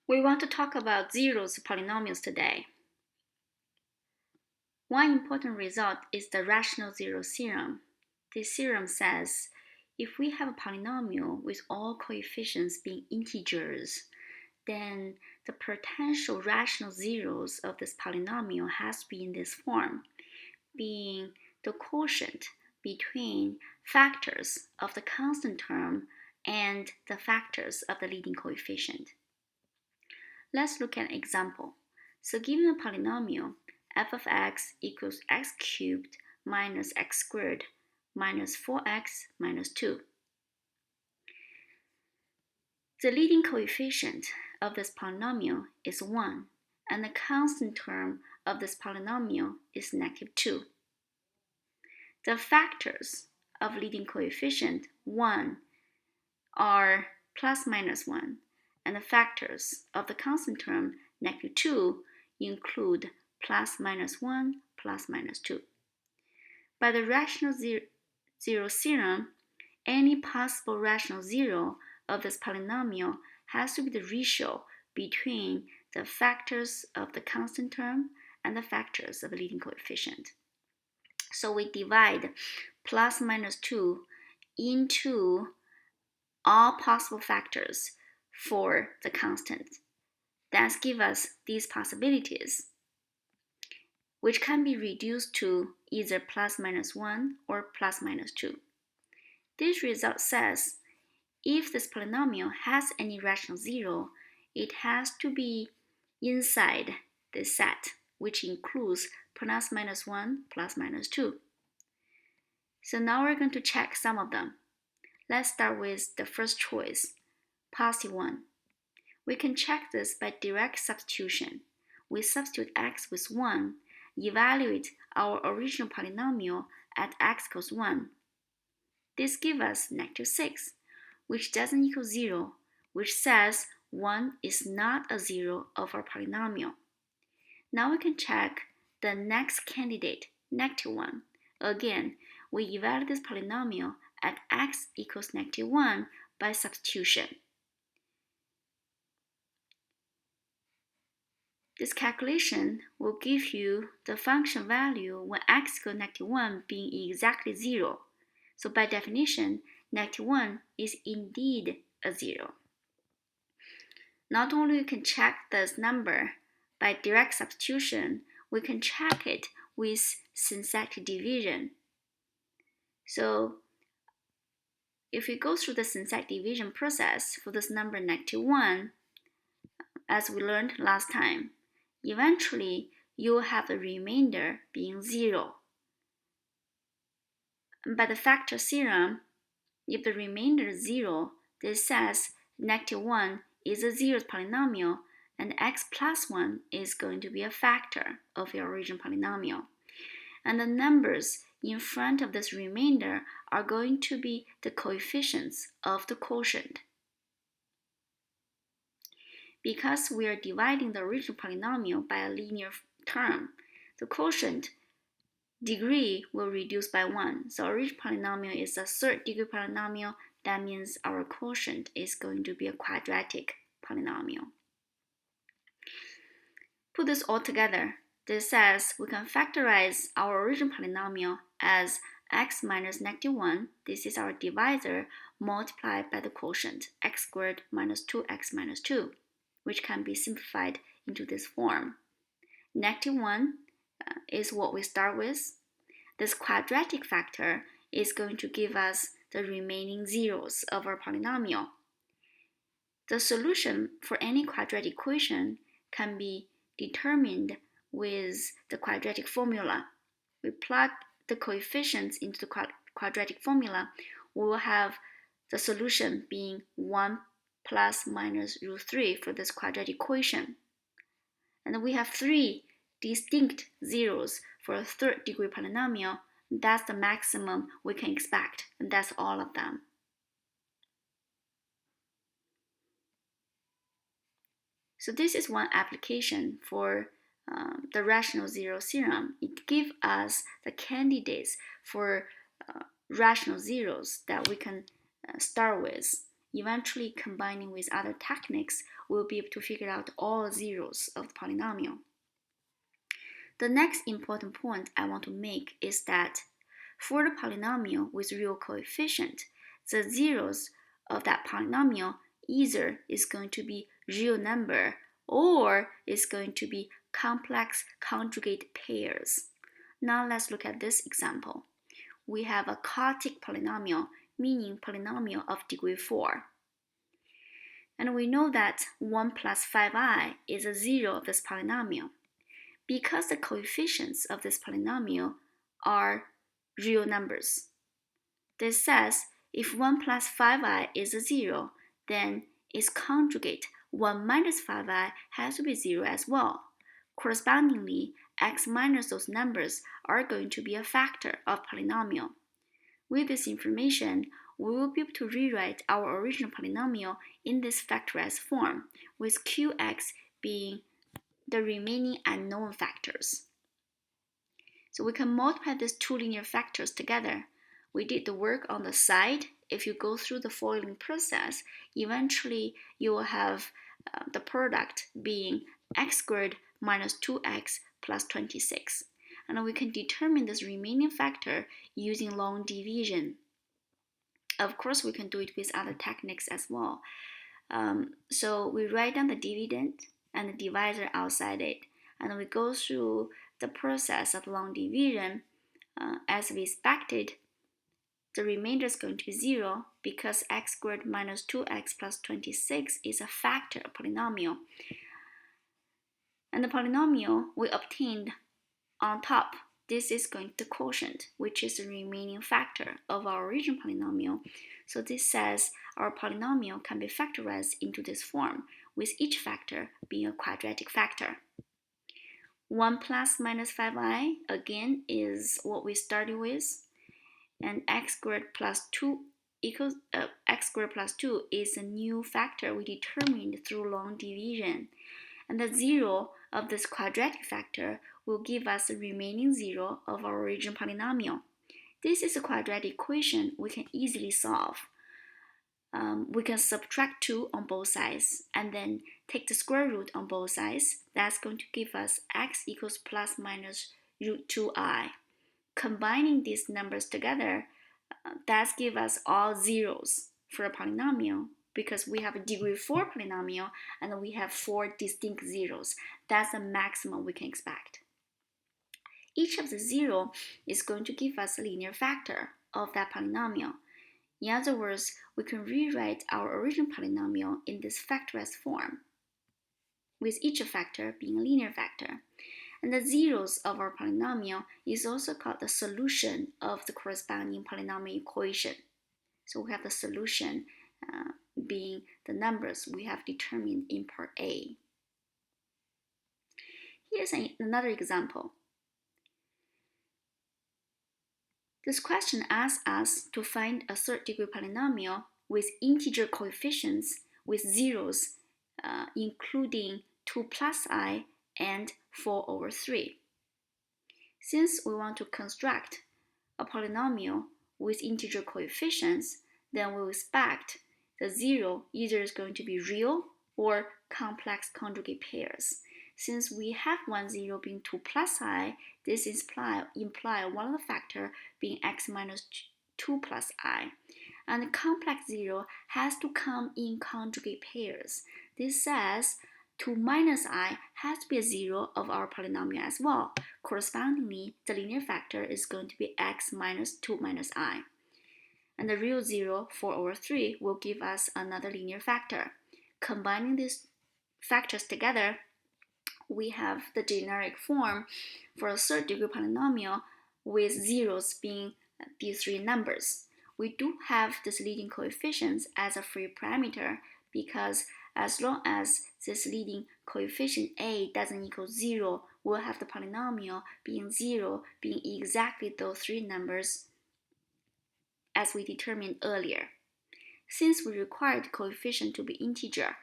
We want to talk about zeros of polynomials today. One important result is the rational zero theorem. This theorem says if we have a polynomial with all coefficients being integers, then the potential rational zeros of this polynomial has to be in this form, being the quotient between factors of the constant term and the factors of the leading coefficient. Let's look at an example. So given a polynomial, f of x equals x cubed minus x squared minus 4x minus 2. The leading coefficient of this polynomial is 1, and the constant term of this polynomial is negative 2. The factors of leading coefficient 1 are plus minus 1, and the factors of the constant term negative 2 include plus minus 1, plus minus 2. By the rational zero theorem, any possible rational zero of this polynomial has to be the ratio between the factors of the constant term and the factors of the leading coefficient. So we divide plus minus 2 into all possible factors for the constant. That gives us these possibilities, which can be reduced to either plus minus 1 or plus minus 2. This result says if this polynomial has any rational zero, it has to be inside this set, which includes plus minus 1, plus minus 2. So now we're going to check some of them. Let's start with the first choice, positive 1. We can check this by direct substitution. We substitute x with 1, evaluate our original polynomial at x equals 1. This gives us negative 6, which doesn't equal 0, which says 1 is not a zero of our polynomial. Now we can check the next candidate, negative 1. Again, we evaluate this polynomial at x equals negative 1 by substitution. This calculation will give you the function value when x equals negative 1 being exactly 0. So by definition, negative 1 is indeed a 0. Not only we can check this number by direct substitution, we can check it with synthetic division. So if we go through the synthetic division process for this number negative 1, as we learned last time, eventually you will have the remainder being 0. By the factor theorem, if the remainder is 0, this says negative 1 is a zeroth polynomial and x plus 1 is going to be a factor of your original polynomial. And the numbers in front of this remainder are going to be the coefficients of the quotient. Because we are dividing the original polynomial by a linear term, the quotient degree will reduce by 1. So original polynomial is a third degree polynomial. That means our quotient is going to be a quadratic polynomial. Put this all together. This says we can factorize our original polynomial as x minus negative 1. This is our divisor multiplied by the quotient x squared minus 2x minus 2, which can be simplified into this form. Negative 1 is what we start with. This quadratic factor is going to give us the remaining zeros of our polynomial. The solution for any quadratic equation can be determined with the quadratic formula. We plug the coefficients into the quadratic formula. We will have the solution being 1 plus minus root 3 for this quadratic equation. And we have 3 distinct zeros for a third degree polynomial. That's the maximum we can expect, and that's all of them. So this is one application for the rational zero theorem. It gives us the candidates for rational zeros that we can start with eventually combining with other techniques, we'll be able to figure out all zeros of the polynomial. The next important point I want to make is that for the polynomial with real coefficient, the zeros of that polynomial either is going to be real number or is going to be complex conjugate pairs. Now let's look at this example. We have a chaotic polynomial, meaning polynomial of degree 4. And we know that 1 plus 5i is a zero of this polynomial. Because the coefficients of this polynomial are real numbers. This says if 1 plus 5i is a zero, then its conjugate 1 minus 5i has to be zero as well. Correspondingly, x minus those numbers are going to be a factor of polynomial. With this information, we will be able to rewrite our original polynomial in this factorized form, with qx being the remaining unknown factors. So we can multiply these two linear factors together. We did the work on the side. If you go through the foiling process, eventually you will have the product being x squared minus 2x plus 26. And we can determine this remaining factor using long division. Of course, we can do it with other techniques as well. So we write down the dividend and the divisor outside it, and we go through the process of long division. As we expected, the remainder is going to be 0 because x squared minus 2x plus 26 is a factor of polynomial. And the polynomial we obtained on top, this is going to quotient, which is the remaining factor of our original polynomial. So this says our polynomial can be factorized into this form, with each factor being a quadratic factor. 1 plus minus 5i, again, is what we started with. And x squared plus 2 equals, x squared plus 2 is a new factor we determined through long division. And the 0 of this quadratic factor will give us the remaining 0 of our original polynomial. This is a quadratic equation we can easily solve. We can subtract 2 on both sides and then take the square root on both sides. That's going to give us x equals plus minus root 2i. Combining these numbers together, that gives us all zeros for a polynomial because we have a degree 4 polynomial and we have 4 distinct zeros. That's the maximum we can expect. Each of the 0 is going to give us a linear factor of that polynomial. In other words, we can rewrite our original polynomial in this factorized form, with each factor being a linear factor. And the zeros of our polynomial is also called the solution of the corresponding polynomial equation. So we have the solution being the numbers we have determined in part A. Here's another example. This question asks us to find a third-degree polynomial with integer coefficients with zeros, including 2 plus I and 4 over 3. Since we want to construct a polynomial with integer coefficients, then we will expect the 0 either is going to be real or complex conjugate pairs. Since we have one 0 being 2 plus I, this imply one of the factor being x minus 2 plus I. And the complex 0 has to come in conjugate pairs. This says 2 minus I has to be a 0 of our polynomial as well. Correspondingly, the linear factor is going to be x minus 2 minus I. And the real 0, 4 over 3, will give us another linear factor. Combining these factors together, we have the generic form for a third-degree polynomial with zeros being these 3 numbers. We do have this leading coefficients as a free parameter because as long as this leading coefficient a doesn't equal 0, we'll have the polynomial being 0 being exactly those 3 numbers as we determined earlier. Since we require the coefficient to be integer,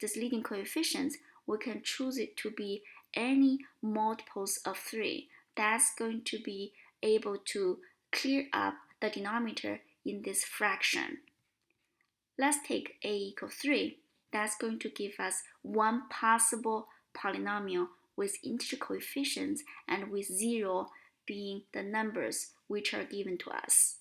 this leading coefficients, we can choose it to be any multiples of 3. That's going to be able to clear up the denominator in this fraction. Let's take a equals 3. That's going to give us one possible polynomial with integer coefficients and with 0 being the numbers which are given to us.